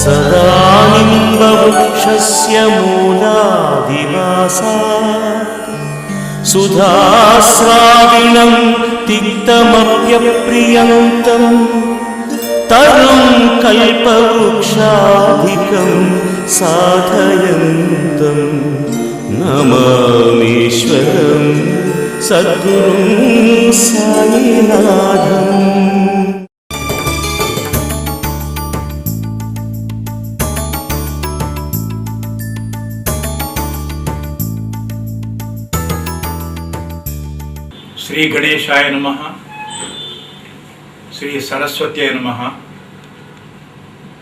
सदानिम्बवृक्षस्य मूलादिवासात् सुधास्राविणं तिक्तमप्यप्रियन्तं तरुं कल्पवृक्षाधिकं साधयन्तं नमामीश्वरं सद्गुरुं साईनाथम्। श्री गणेशाय नमः, श्री सरस्वत्याय नमः,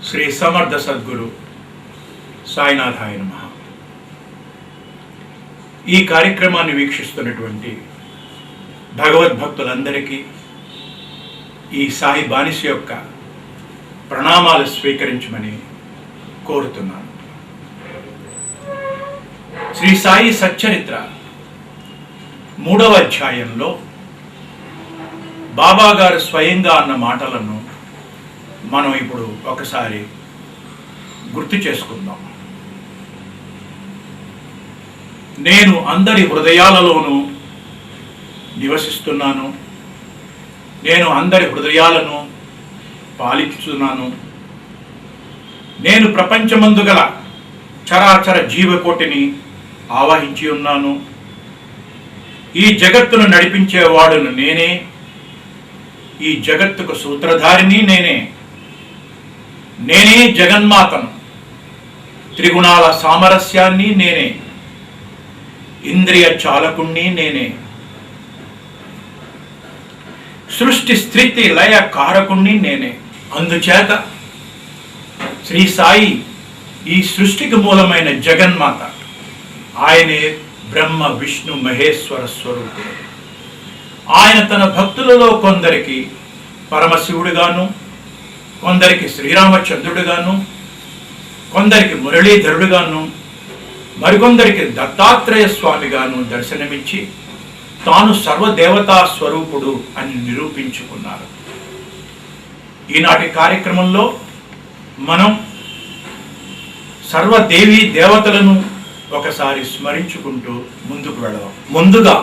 श्री समर्थ सद्गुरु సాయినాథాయ నమః। ఈ కార్యక్రమాన్ని వీక్షిస్తున్నటువంటి భగవద్భక్తులందరికీ ఈ సాయి బానిస యొక్క ప్రణామాలు స్వీకరించమని కోరుతున్నాను। శ్రీ సాయి సచ్చరిత్ర 3వ అధ్యాయంలో బాబా గారు స్వయంగా అన్న మాటలను మనం ఇప్పుడు ఒకసారి గుర్తు చేసుకుందాం। నేను అందరి హృదయాలలోనూ నివసిస్తున్నాను, నేను అందరి హృదయాలను పాలిస్తున్నాను, నేను ప్రపంచమందు గల చరాచర జీవకోటిని ఆవహించి ఉన్నాను, ఈ జగత్తును నడిపించేవాడును నేనే, ఈ జగత్తుకు సూత్రధారిని నేనే, నేనే జగన్మాతను, త్రిగుణాల సామరస్యాన్ని నేనే, ఇంద్రియ చాలకుణ్ణి నేనే, సృష్టి స్థితి లయ కారకుణ్ణి నేనే। అందుచేత శ్రీ సాయి ఈ సృష్టికి మూలమైన జగన్మాత, ఆయనే బ్రహ్మ విష్ణు మహేశ్వర స్వరూపుడు। ఆయన తన భక్తులలో కొందరికి పరమశివుడుగాను, కొందరికి శ్రీరామచంద్రుడుగాను, కొందరికి మురళీధరుడుగాను, మరికొందరికి దత్తాత్రేయ స్వామిగాను దర్శనమిచ్చి తాను సర్వదేవతా స్వరూపుడు అని నిరూపించుకున్నారు। ఈనాటి కార్యక్రమంలో మనం సర్వదేవీ దేవతలను ఒకసారి స్మరించుకుంటూ ముందుకు వెళదాం। ముందుగా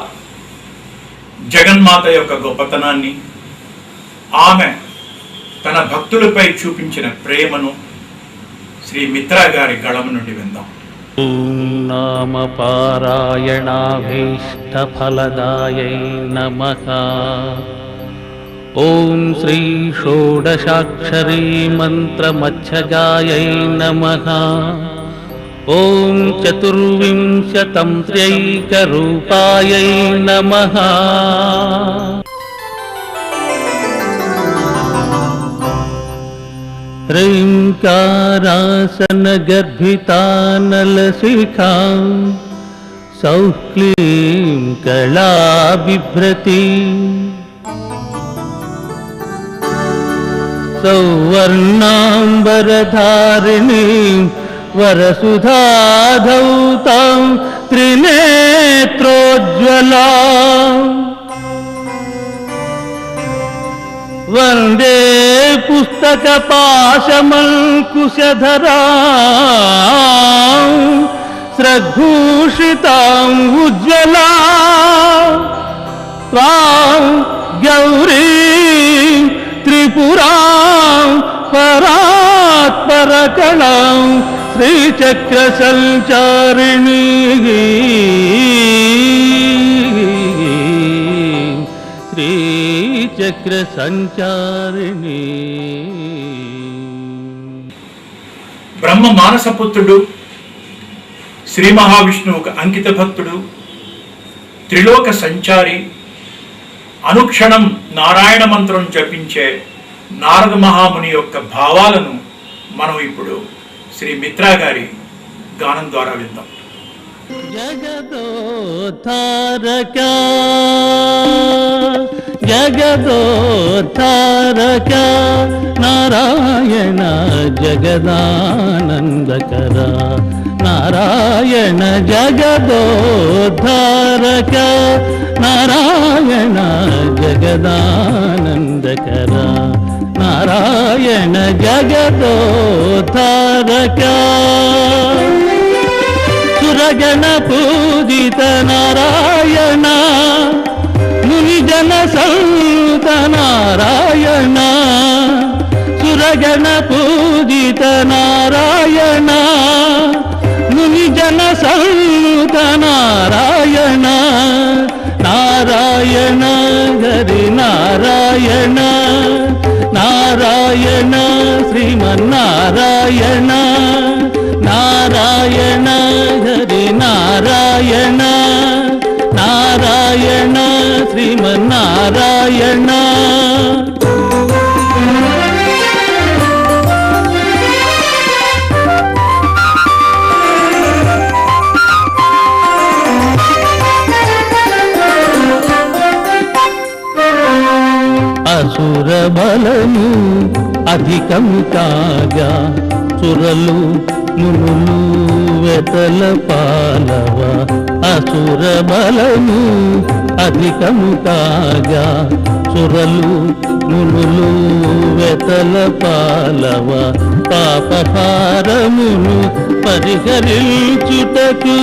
జగన్మాత యొక్క గొప్పతనాన్ని, ఆమె తన భక్తులపై చూపించిన ప్రేమను శ్రీ మిత్రా గారి గళం నుండి విందాం। నామ పారాయణాభీష్టఫలదాయై నమః। ఓం శ్రీ షోడశాక్షరీ మంత్రమచ్చగాయై నమః। ఓం చతుర్వింశతంత్రైకరూపాయై నమః। ह्रींकारासनगर्भितानलशिखां सौक्लीं कलाबिभ्रती सौवर्णाम्बरधारिणीं वरसुधाधौतां त्रिनेत्रोज्ज्वलां वन्दे पुस्तकपाशमङ्कुशधरां स्रग्भूषितां उज्ज्वलां त्वां गौरीं त्रिपुरां परात्परकलां श्रीचक्रसञ्चारिणी శ్రీచక్ర సంచారిణి। బ్రహ్మ మానసపుత్రుడు, శ్రీ మహావిష్ణువుకు అంకిత భక్తుడు, త్రిలోక సంచారి, అనుక్షణం నారాయణ మంత్రం జపించే నారద మహాముని యొక్క భావాలను మనం ఇప్పుడు శ్రీ మిత్రా గారి గానం ద్వారా విందాం। జగదోద్ధారక జగదోద్ధారక నారాయణ జగదానందకర నారాయణ జగదోద్ధారక నారాయణ జగదానందకర నారాయణ జగదోద్ధారక సురగణ పూజిత నారాయణ మునిజన సంత నారాయణ సురగణ పూజిత నారాయణ మునిజన సంత నారాయణ నారాయణ హరి నారాయణ నారాయణ శ్రీమన్నారాయణ నారాయణ హరి నారాయణ నారాయణ శ్రీమన్నారాయణ అసుర బలము అధికము కాగా సురలు మునులు వెతల పాలవ అసుర బలము అధికము కాగా సురలు మునులు వెతల పాలవ పాపహారమును పరిహరించుటకు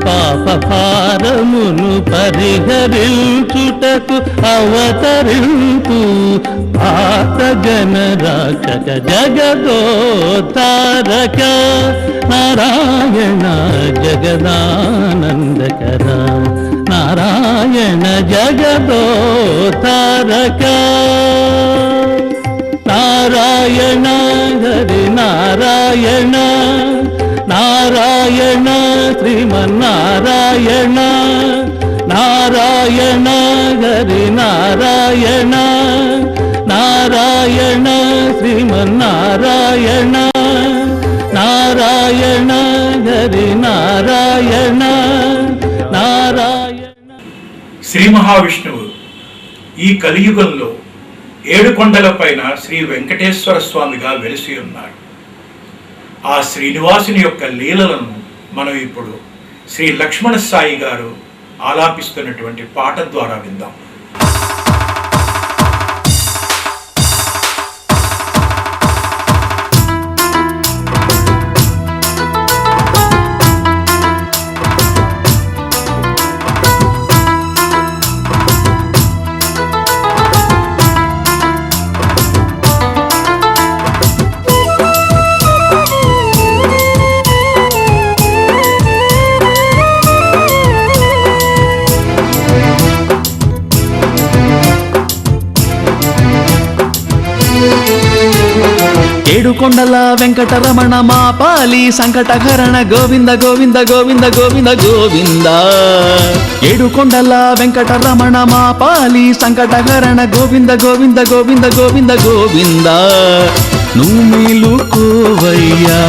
పాపహారమును పరిహరించుటకు అవతరింతు పాత గణరాక్షక జగదోద్ధారక నారాయణ జగదానందకర నారాయణ జగదోద్ధారక నారాయణ హరి నారాయణ నారాయణ శ్రీమన్నారాయణ నారాయణ హరి నారాయణ నారాయణ శ్రీమన్నారాయణ నారాయణ హరి నారాయణ నారాయణ. శ్రీ మహావిష్ణువు ఈ కలియుగంలో 7 కొండల పైన శ్రీ వెంకటేశ్వర స్వామిగా వెలిసి ఉన్నాడు. ఆ శ్రీనివాసుని యొక్క లీలలను మనం ఇప్పుడు శ్రీ లక్ష్మణ సాయి గారు ఆలాపిస్తున్నటువంటి పాట ద్వారా విందాం. ఏడుకొండల వెంకటరమణ మా పాలి సంకటహరణ గోవింద గోవింద గోవింద గోవింద గోవింద. ఏడుకొండల వెంకటరమణ మా పాలి సంకటహరణ గోవింద గోవింద గోవింద గోవింద గోవింద. నువ్వు మేలుకోవయ్యా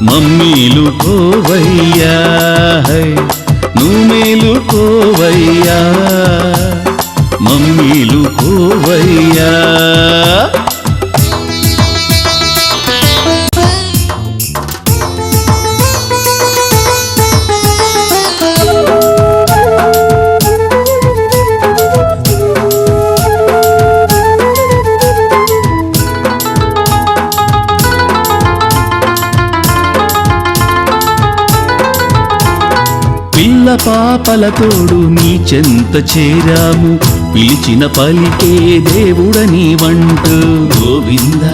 మమ్మీలుకోవయ్యా నువ్వు మేలుకోవయ్యా మమ్మీలుకోవయ్యా. పిల్ల పాపల తోడు నీ చెంత చేరాము పిలిచిన పలికే దేవుడని వంటూ గోవింద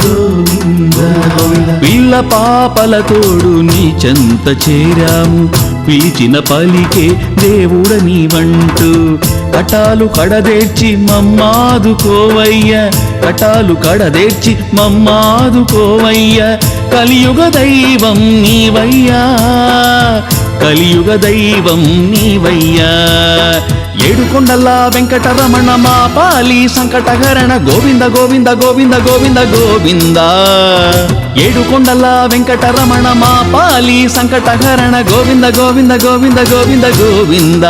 గోవింద. పిల్ల పాపల తోడు నీ చెంత చేరాము పిలిచిన పలికే దేవుడని వంటూ కటాలు కడదేర్చి మమ్మాదుకోవయ్య కటాలు కడదేర్చి మమ్మాదుకోవయ్య. కలియుగ దైవం నీవయ్యా కలియుగ దైవం నీవయ్యా. ఏడుకొండల వెంకటరమణ మా పాలి సంకటహరణ గోవింద గోవింద గోవింద గోవింద గోవింద. ఏడుకొండల వెంకటరమణ మా పాలి సంకటహరణ గోవింద గోవింద గోవింద గోవింద గోవింద.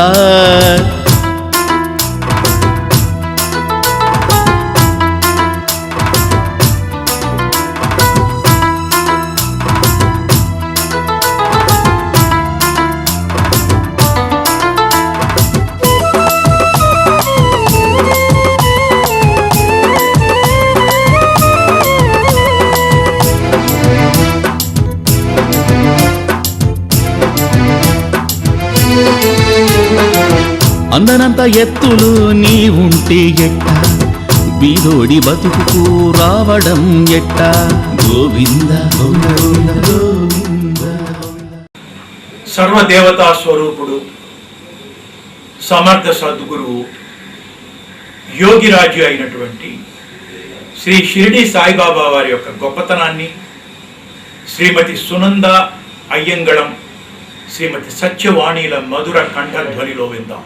అందనంత ఎత్తులు నీ ఉంటే ఎట్ట, బీదోడి బతుకు రావడం ఎట్ట. గోవింద గోవింద గోవింద. సర్వదేవతా స్వరూపుడు, సమర్థ సద్గురువు, యోగిరాజు అయినటువంటి శ్రీ షిరిడి సాయిబాబా వారి యొక్క గొప్పతనాన్ని శ్రీమతి సునంద అయ్యంగళం, శ్రీమతి సత్యవాణిల మధుర కంఠధ్వనిలో విందాం.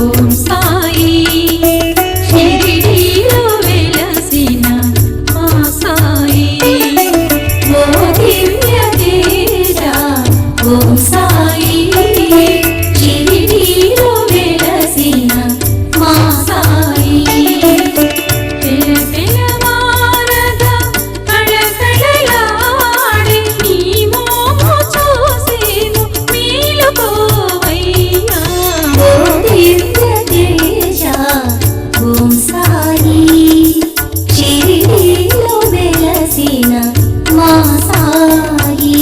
ఓం సాయి షిరిడీలో వెలసిన మా సాయి, ఓ దివ్య తేజ ఓం సాయి షిరిడీలో వెలసిన మా సాయి. తెలతెలవారగా కళకళలాడే నీ మోము చూసేను మేలుకోవయ్యా. ఓ దివ్య తేజ ఓం సాయి షిరిడీలో వెలసిన మా సాయి.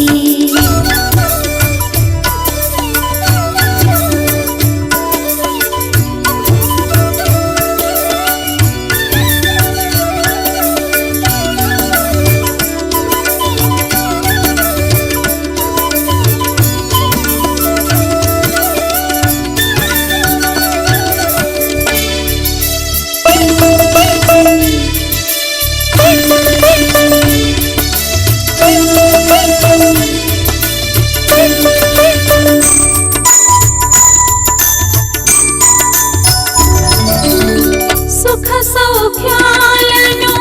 సుఖ సౌఖ్యాలను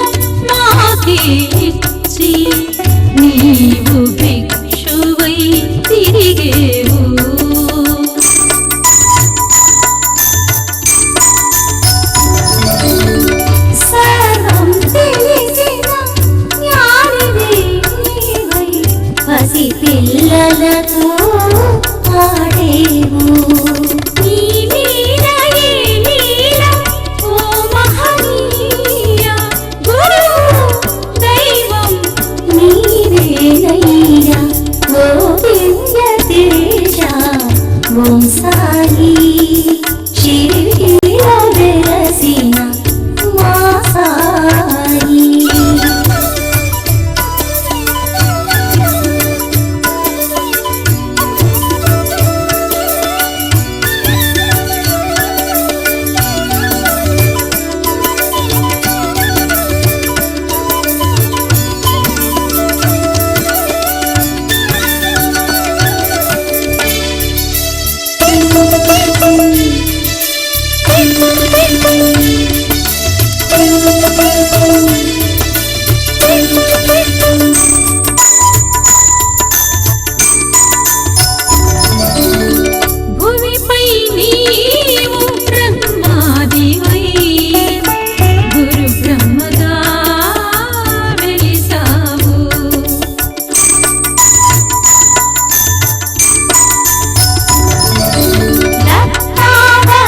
మాకే ఇచ్చి నీవు భిక్షువై తిరిగేవు. సర్వం తెలిసిన జ్ఞానివే నీవై పసి పిల్లలతో ఆడేవు. నీ లీల ఏ లీల ఓ మహనీయ, గురువు దైవం నీవేనయ్యా. ఓ దివ్య తేజ ఓం సాయి షిరిడీలో వెలసిన మా సాయి. భూమిపై నీవు బ్రహ్మాదివై గురు బ్రహ్మగా వెలిసావు.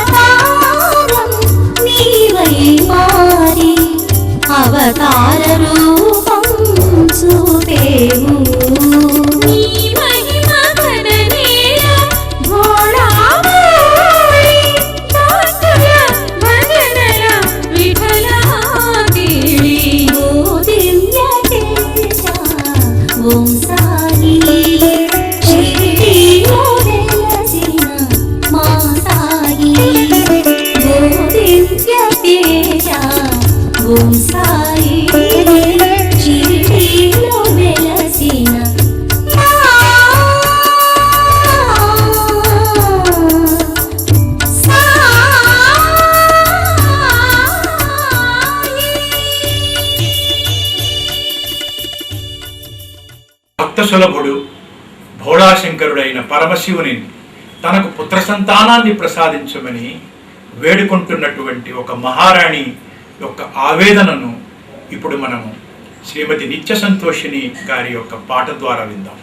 దత్తావతారం నీవై మారి అవతార రూపం చూపేవు. నీ మహిమ ఘననేల భోళామూలి భక్తుల భజనల విఠలాగిరి. ఓ దివ్య తేజ ఓం సాయి షిరిడీలో వెలసిన మా సాయి. ఓ దివ్య తేజ ఓం సాయి షిరిడీలో వెలసిన మా భక్త సులభుడు భోళాశంకరుడైన పరమశివుని తనకు పుత్ర సంతానాన్ని ప్రసాదించమని వేడుకుంటున్నటువంటి ఒక మహారాణి యొక్క ఆవేదనను ఇప్పుడు మనము శ్రీమతి నిత్య సంతోషిని గారి యొక్క పాట ద్వారా విందాం.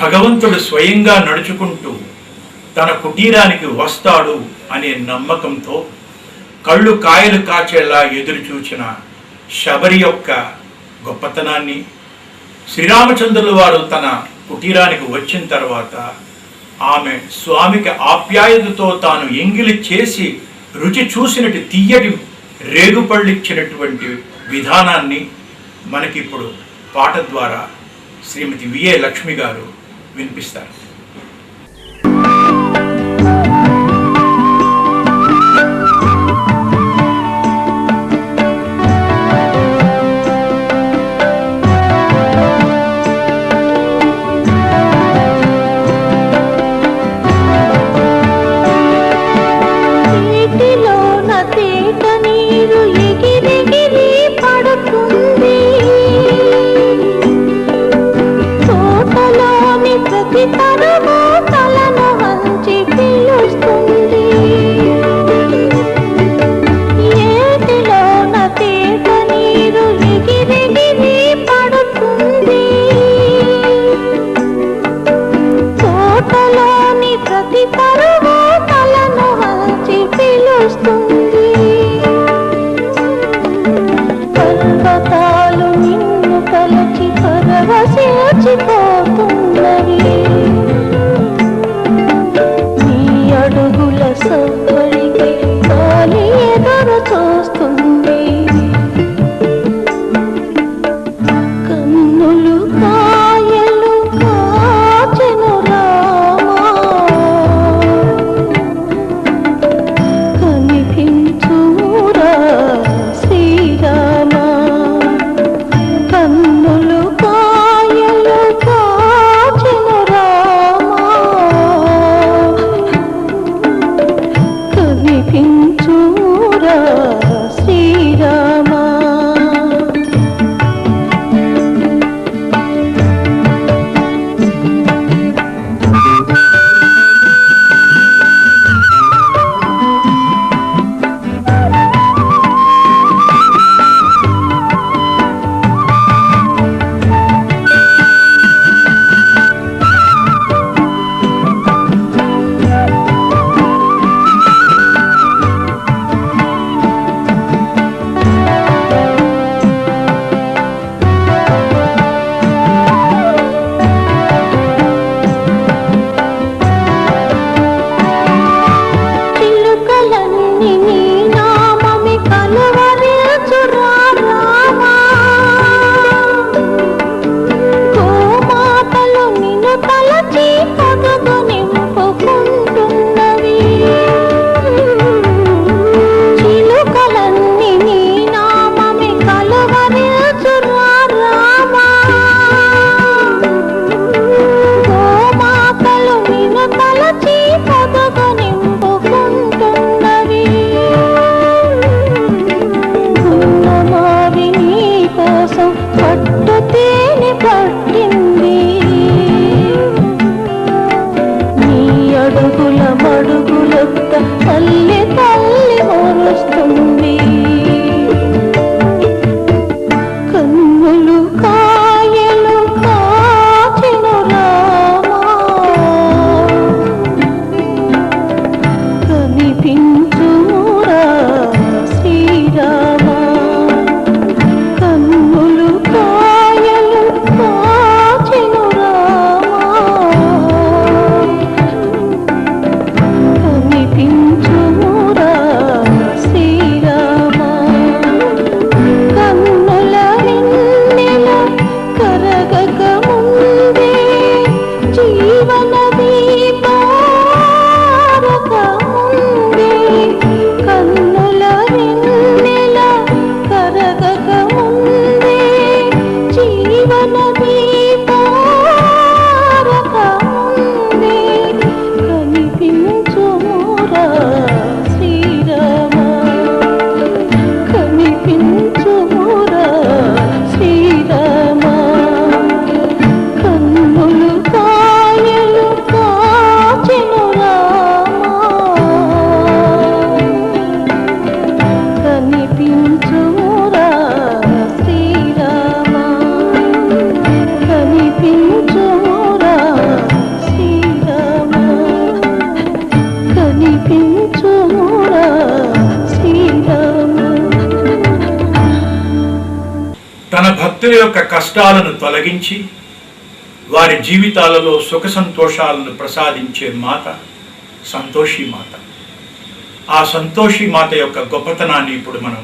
భగవంతుడు స్వయంగా నడుచుకుంటూ తన కుటీరానికి వస్తాడు అనే నమ్మకంతో కళ్ళు కాయలు కాచేలా ఎదురు చూచిన శబరి యొక్క గొప్పతనాన్ని, శ్రీరామచంద్రుల వారు తన కుటీరానికి వచ్చిన తర్వాత ఆమె స్వామికి ఆప్యాయతతో తాను ఎంగిలి చేసి రుచి చూసినట్టు తీయటి రేగుపళ్ళిచ్చినటువంటి విధానాన్ని మనకిప్పుడు పాట ద్వారా శ్రీమతి విఏ లక్ష్మి గారు వినిపిస్తారు. భక్తుల యొక్క కష్టాలను తొలగించి వారి జీవితాలలో సుఖ సంతోషాలను ప్రసాదించే మాత సంతోషి మాత. ఆ సంతోషి మాత యొక్క గొప్పతనాన్ని ఇప్పుడు మనం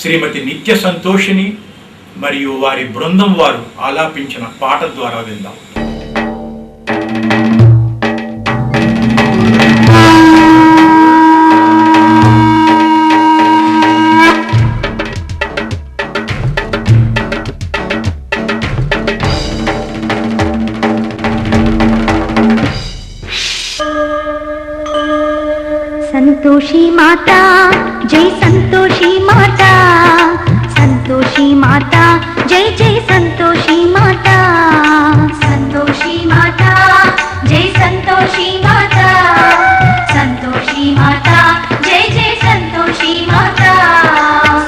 శ్రీమతి నిత్య సంతోషిని మరియు వారి బృందం వారు ఆలాపించిన పాట ద్వారా విందాం. संतोषी माता जय संतोषी माता, संतोषी माता जय जय संतोषी माता, संतोषी माता जय संतोषी माता, संतोषी माता जय जय संतोषी माता,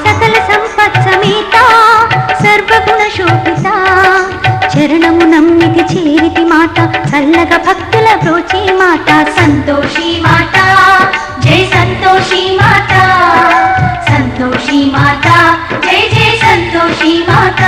सकल संपत् समेता सर्वगुण शोभिता, చరణము నమ్మితి చేరితి మాత, చల్లగా భక్తుల బ్రోచే మాత, సంతోషి మాత జై సంతోషి మాత, సంతోషి మాత జై జై సంతోషి మాత.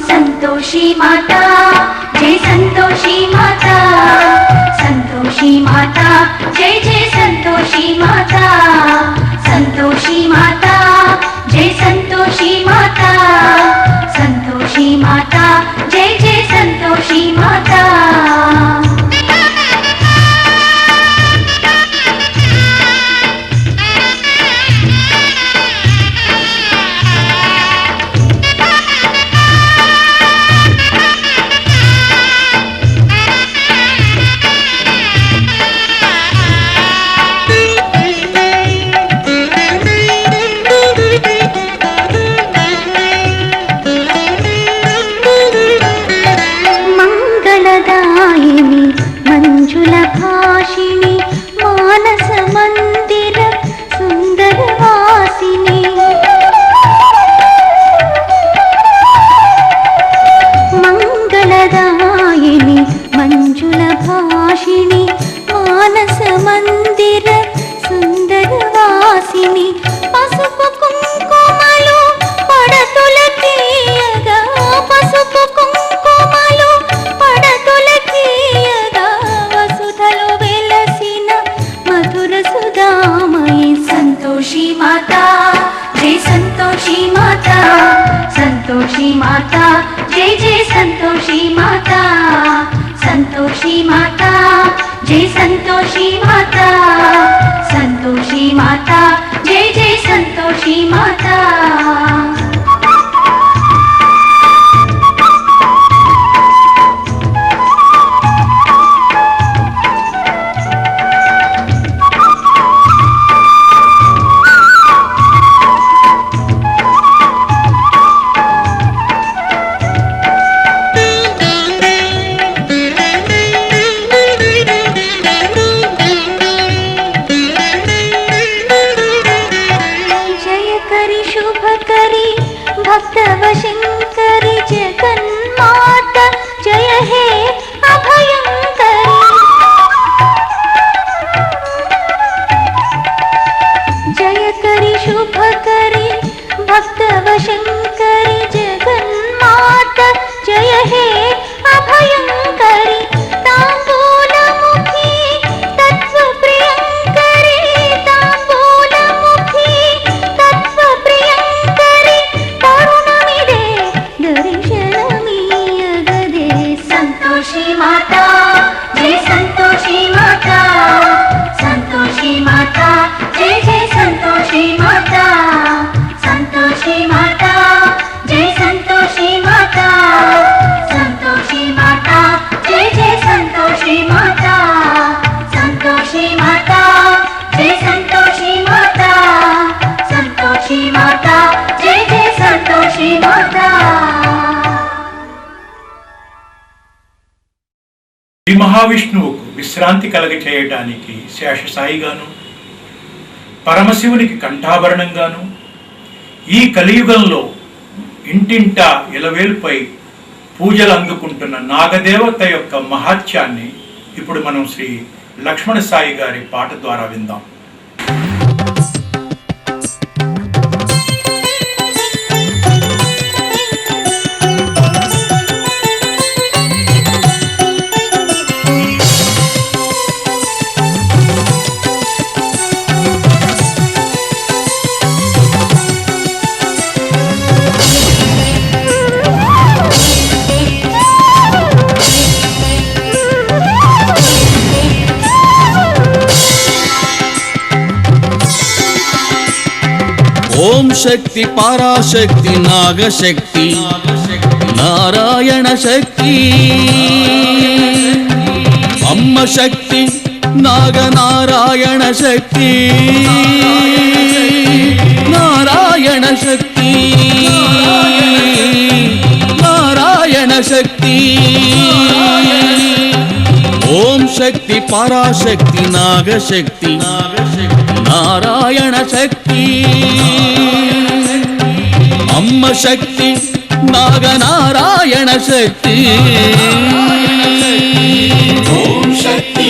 संतोषी माता जय संतोषी माता, संतोषी माता जय जय संतोषी माता, संतोषी माता जय संतोषी माता, संतोषी माता जय जय संतोषी माता. మంజుల భాషిణి మానస మందిర సుందర వాసిని, మంగళదాయిని మంజుల భాషిణి మానస మందిర సుందర వాసిని, పసుపు కుంకుమలు పడతుల తీయగా, పసుపు కుంకుమలు పడతుల తీయగా, వసుధలు వెలసిన మధుర సుధామయి, సంతోషి మాతా జై సంతోషి మాతా, సంతోషి మాతా జై జై సంతోషి మాతా, సంతోషి మాతా జై సంతోషి మాతా, సంతోషి మాతా జై జై సంతోషి మాతా. भक्तवशंकरि जगन्माता जय हे अभयंकरि, जय करि शुभ करि भक्तवशंकरि जगन्माता जय हे अभयंकरि, तांबूलमुखी तत्त्वप्रियंकरि, तांबूलमुखी तत्त्वप्रियंकरि, तरुणमिदे శ్రీ మహావిష్ణువుకు విశ్రాంతి కలగ చేయటానికి శేషసాయిగాను, పరమశివునికి కంఠాభరణంగాను, ఈ కలియుగంలో ఇంటింటా ఇలవేలుపై పూజలు అందుకుంటున్న నాగదేవత యొక్క మహాత్యాన్ని ఇప్పుడు మనం శ్రీ లక్ష్మణ సాయి గారి పాట ద్వారా విందాం. ఓం శక్తి పరాశక్తి నాగశక్తి నారాయణ శక్తి అమ్మ శక్తి నాగనారాయణ శక్తి నారాయణ శక్తి నారాయణ శక్తి ఓం శక్తి పరాశక్తి నాగశక్తి నారాయణ శక్తి అమ్మ శక్తి నాగనారాయణ శక్తి ఓం శక్తి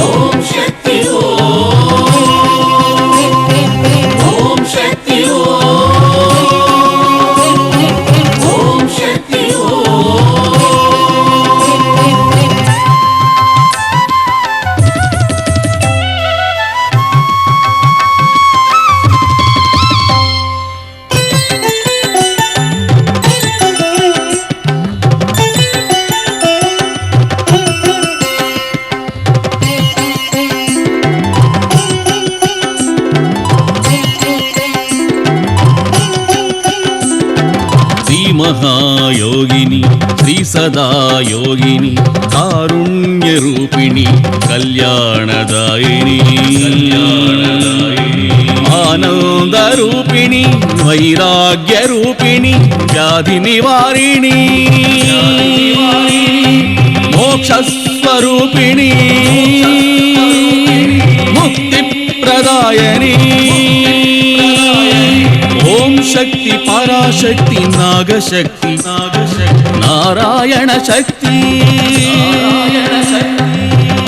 ఓం శక్తి ఓం శక్తి ఓం శక్తి మహాయోగిని శ్రీ సదా యోగిని కారుణ్య రూపిణి కళ్యాణదాయిని ఆనంద రూపిణి వైరాగ్య రూపిణి వ్యాధి నివారిణి మోక్ష స్వరూపిణి ముక్తి ప్రదాయని ఓం శక్తి పరాశక్తి నాగశక్తి నారాయణ శక్తి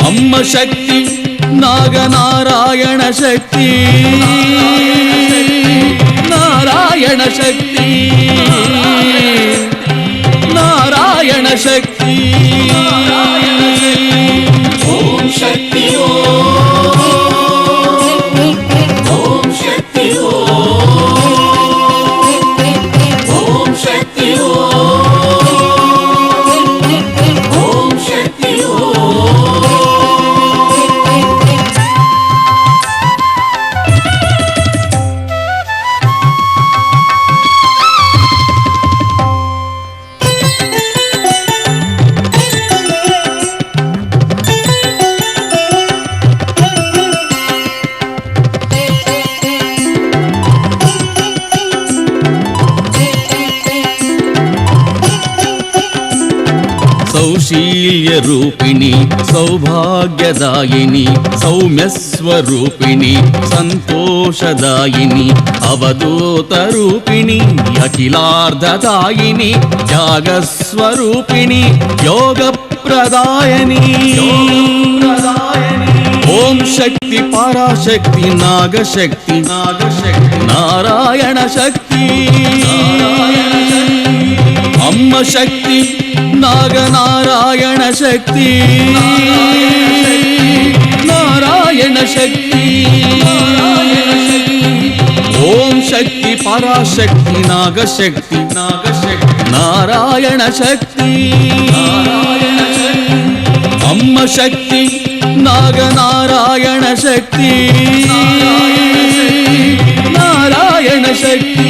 అమ్మ శక్తి నాగనారాయణ శక్తి నారాయణ శక్తి నారాయణ శక్తి ఓం శక్తి ఓం శక్తి ఓం శక్తి ఓం శక్తి సౌశీల్య రూపిణి సౌభాగ్యదాయిని సౌమ్యస్వరూపిణి సంతోషదాయిని అవధూత రూపిణి అఖిలార్ధదాయిని త్యాగస్వరూపిణి యోగ ప్రదాయని ఓం శక్తి పరాశక్తి నాగశక్తి నారాయణ శక్తి అమ్మ శక్తి నాగనారాయణ శక్తి నారాయణ శక్తి ఓం శక్తి పరాశక్తి నాగశక్తి నారాయణ శక్తి అమ్మ శక్తి నాగనారాయణ శక్తి నారాయణ శక్తి